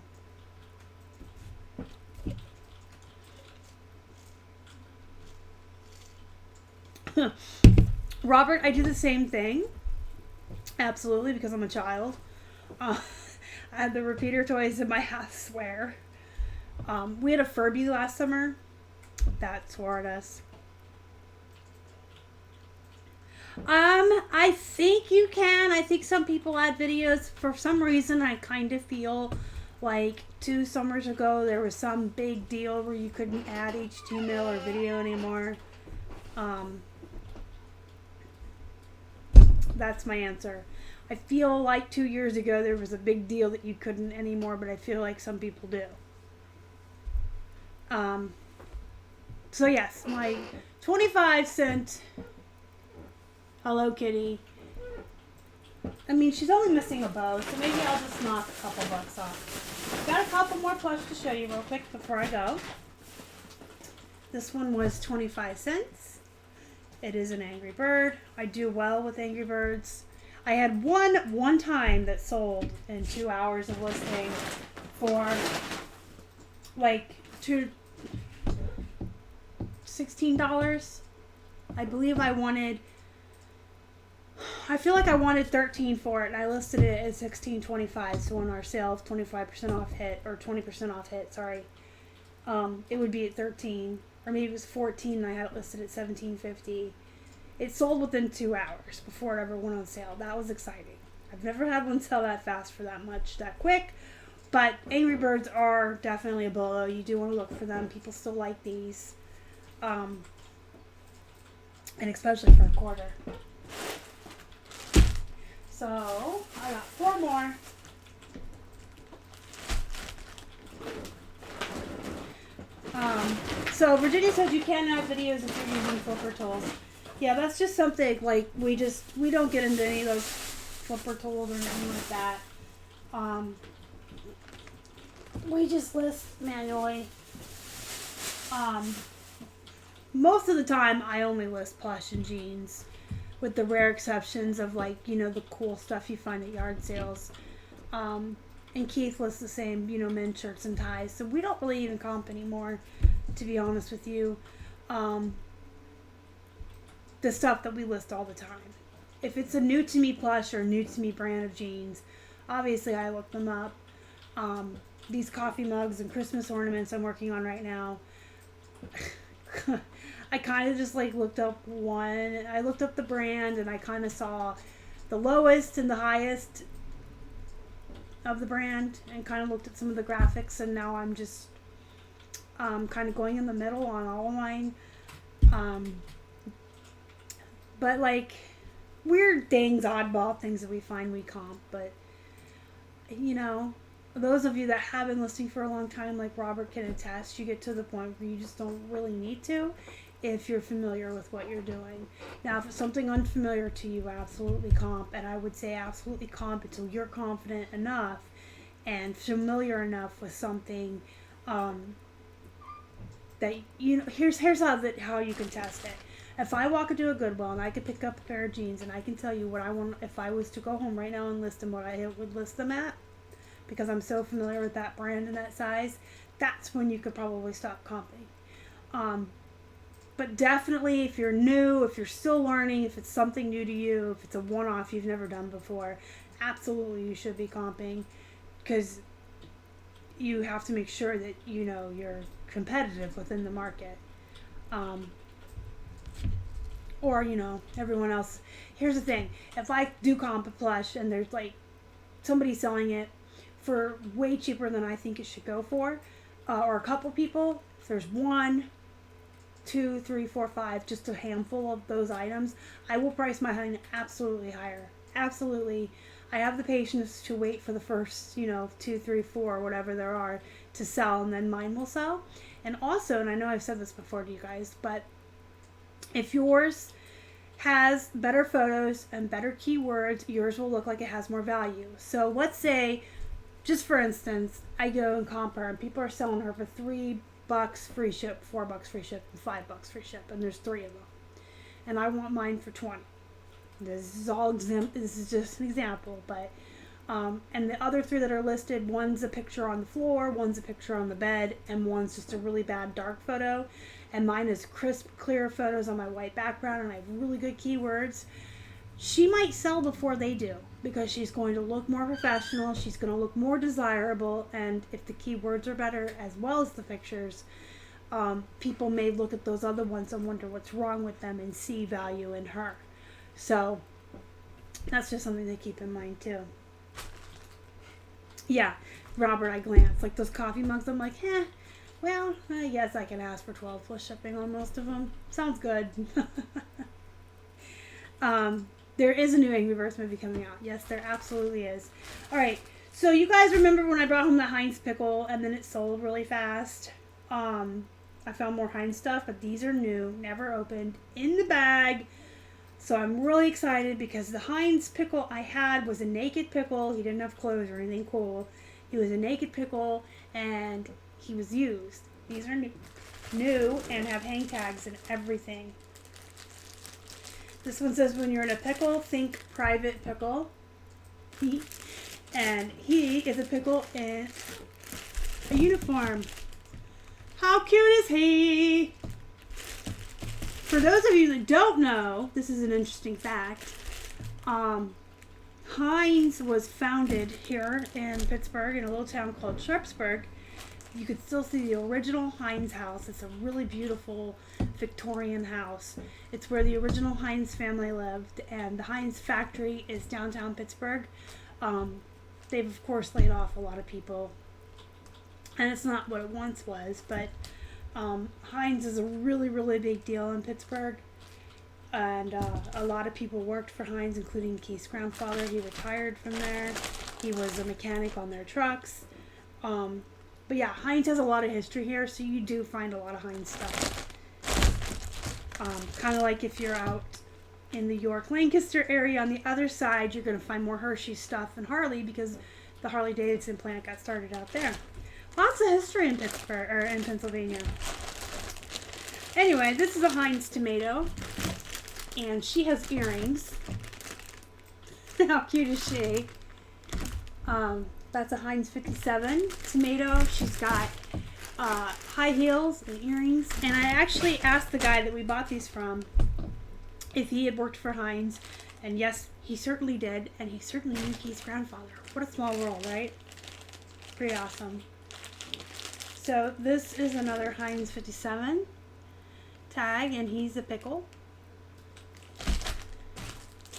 Robert, I do the same thing. Absolutely, because I'm a child. I had the repeater toys in my house, swear. We had a Furby last summer that swore at us. I think you can. I think some people add videos. For some reason, I kind of feel like 2 summers ago there was some big deal where you couldn't add HTML or video anymore. That's my answer. I feel like 2 years ago there was a big deal that you couldn't anymore, but I feel like some people do. So yes, my 25-cent Hello Kitty. I mean, she's only missing a bow, so maybe I'll just knock a couple bucks off. Got a couple more plush to show you real quick before I go. This one was 25 cents. It is an Angry Bird. I do well with Angry Birds. I had one time that sold in 2 hours of listing for like $16. I believe I feel like I wanted 13 for it, and I listed it at $16.25. So on our sale of 25% off hit, or 20% off hit, sorry, it would be at 13, or maybe it was 14, and I had it listed at $17.50. It sold within 2 hours before it ever went on sale. That was exciting. I've never had one sell that fast for that quick. But Angry Birds are definitely a bolo. You do want to look for them. People still like these, and especially for a quarter. So, I got 4 more. So Virginia says you can add videos if you're using flipper tools. Yeah, that's just something like we don't get into any of those flipper tools or anything like that. We just list manually. Most of the time I only list plush and jeans, with the rare exceptions of like, the cool stuff you find at yard sales. And Keith lists the same, men's shirts and ties. So we don't really even comp anymore, to be honest with you. The stuff that we list all the time. If it's a new to me plush or new to me brand of jeans, obviously I look them up. These coffee mugs and Christmas ornaments I'm working on right now, I kind of just like looked up one. I looked up the brand and I kind of saw the lowest and the highest of the brand and kind of looked at some of the graphics, and now I'm just kind of going in the middle on all of mine. But like weird things, oddball things that we find we comp, but those of you that have been listening for a long time, like Robert can attest, you get to the point where you just don't really need to if you're familiar with what you're doing. Now, if it's something unfamiliar to you, absolutely comp, and I would say absolutely comp until you're confident enough and familiar enough with something that here's how you can test it. If I walk into a Goodwill and I could pick up a pair of jeans and I can tell you what I want, if I was to go home right now and list them, what I would list them at, because I'm so familiar with that brand and that size, that's when you could probably stop comping. But definitely, if you're new, if you're still learning, if it's something new to you, if it's a one-off you've never done before, absolutely you should be comping, because you have to make sure that you know you're competitive within the market. Or, you know, everyone else. Here's the thing. If I do comp a plush and there's like somebody selling it for way cheaper than I think it should go for, or a couple people, if there's 1, 2, 3, 4, 5, just a handful of those items, I will price my Hind absolutely higher. Absolutely. I have the patience to wait for the first, 2, 3, 4, whatever there are to sell, and then mine will sell. And also, and I know I've said this before to you guys, but if yours has better photos and better keywords, yours will look like it has more value. So let's say, just for instance, I go and comp her and people are selling her for $3 free ship, $4 free ship, and $5 free ship, and there's 3 of them. And I want mine for 20. This is just an example, but and the other 3 that are listed, one's a picture on the floor, one's a picture on the bed, and one's just a really bad dark photo. And mine is crisp, clear photos on my white background, and I have really good keywords. She might sell before they do, because she's going to look more professional, she's going to look more desirable, and if the keywords are better as well as the pictures, people may look at those other ones and wonder what's wrong with them and see value in her. So that's just something to keep in mind too. Yeah, Robert, I glance. Like those coffee mugs, I'm like, well, I guess I can ask for 12 plus shipping on most of them. Sounds good. There is a new Angry Birds movie coming out. Yes, there absolutely is. All right, so you guys remember when I brought home the Heinz pickle and then it sold really fast? I found more Heinz stuff, but these are new, never opened, in the bag. So I'm really excited because the Heinz pickle I had was a naked pickle. He didn't have clothes or anything cool. He was a naked pickle and he was used. These are new and have hang tags and everything. This one says, when you're in a pickle, think private pickle. And he is a pickle in a uniform. How cute is he? For those of you that don't know, this is an interesting fact. Heinz was founded here in Pittsburgh in a little town called Sharpsburg. You could still see the original Heinz house. It's a really beautiful Victorian house. It's where the original Heinz family lived, and the Heinz factory is downtown Pittsburgh. They've of course laid off a lot of people, and it's not what it once was, but Heinz is a really, really big deal in Pittsburgh, and a lot of people worked for Heinz, including Keith's grandfather. He retired from there. He was a mechanic on their trucks. But yeah, Heinz has a lot of history here, so you do find a lot of Heinz stuff. Kind of like if you're out in the York, Lancaster area on the other side, you're going to find more Hershey stuff and Harley, because the Harley Davidson plant got started out there. Lots of history in Pittsburgh, or in Pennsylvania. Anyway, this is a Heinz tomato, and she has earrings. How cute is she? That's a Heinz 57 tomato. She's got high heels and earrings. And I actually asked the guy that we bought these from if he had worked for Heinz. And yes, he certainly did. And he certainly knew Keith's grandfather. What a small world, right? Pretty awesome. So this is another Heinz 57 tag, and he's a pickle.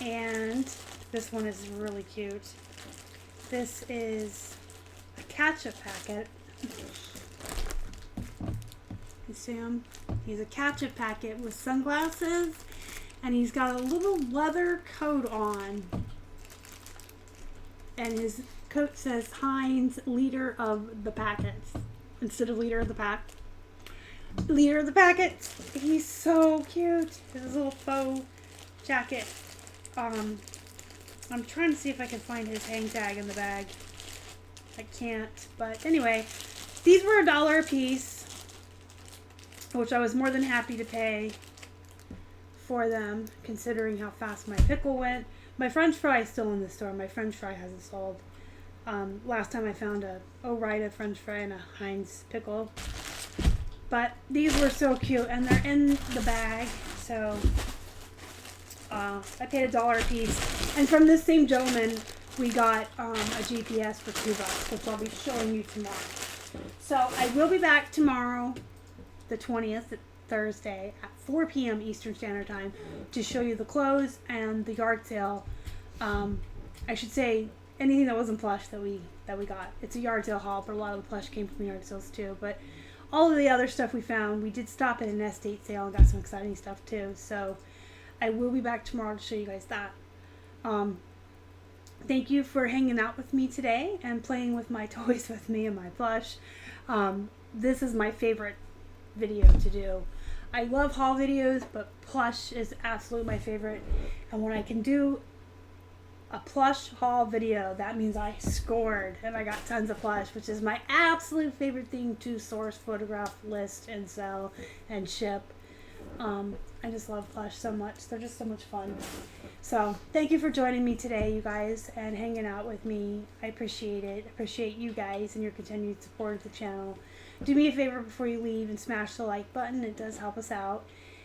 And this one is really cute. This is a ketchup packet. You see him? He's a ketchup packet with sunglasses, and he's got a little leather coat on. And his coat says Heinz, leader of the packets, instead of leader of the pack. Leader of the packets. He's so cute. His little faux jacket. I'm trying to see if I can find his hang tag in the bag. I can't, but anyway, these were $1 a piece, which I was more than happy to pay for them, considering how fast my pickle went. My French fry is still in the store. My French fry hasn't sold. Last time I found a Ore-Ida French fry and a Heinz pickle. But these were so cute, and they're in the bag. So I paid $1 a piece. And from this same gentleman, we got a GPS for $2, which I'll be showing you tomorrow. So I will be back tomorrow, the 20th, Thursday, at 4 p.m. Eastern Standard Time, to show you the clothes and the yard sale. I should say anything that wasn't plush that we got. It's a yard sale haul, but a lot of the plush came from yard sales too. But all of the other stuff we found, we did stop at an estate sale and got some exciting stuff too. So I will be back tomorrow to show you guys that. Thank you for hanging out with me today and playing with my toys with me and my plush. This is my favorite video to do. I love haul videos, but plush is absolutely my favorite. And when I can do a plush haul video, that means I scored and I got tons of plush, which is my absolute favorite thing to source, photograph, list, and sell and ship. I just love plush so much. They're just so much fun. So thank you for joining me today, you guys, and hanging out with me. I appreciate it. Appreciate you guys and your continued support of the channel. Do me a favor before you leave and smash the like button. It does help us out.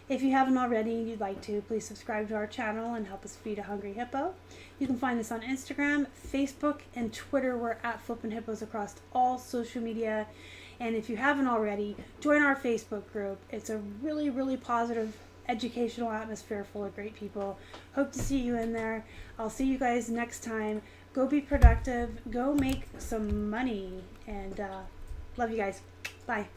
If you haven't already and you'd like to, please subscribe to our channel and help us feed a hungry hippo. You can find us on Instagram, Facebook, and Twitter. We're at Flippin' Hippos across all social media. And if you haven't already, join our Facebook group. It's a really, really positive, educational atmosphere full of great people. Hope to see you in there. I'll see you guys next time. Go be productive. Go make some money. And love you guys. Bye.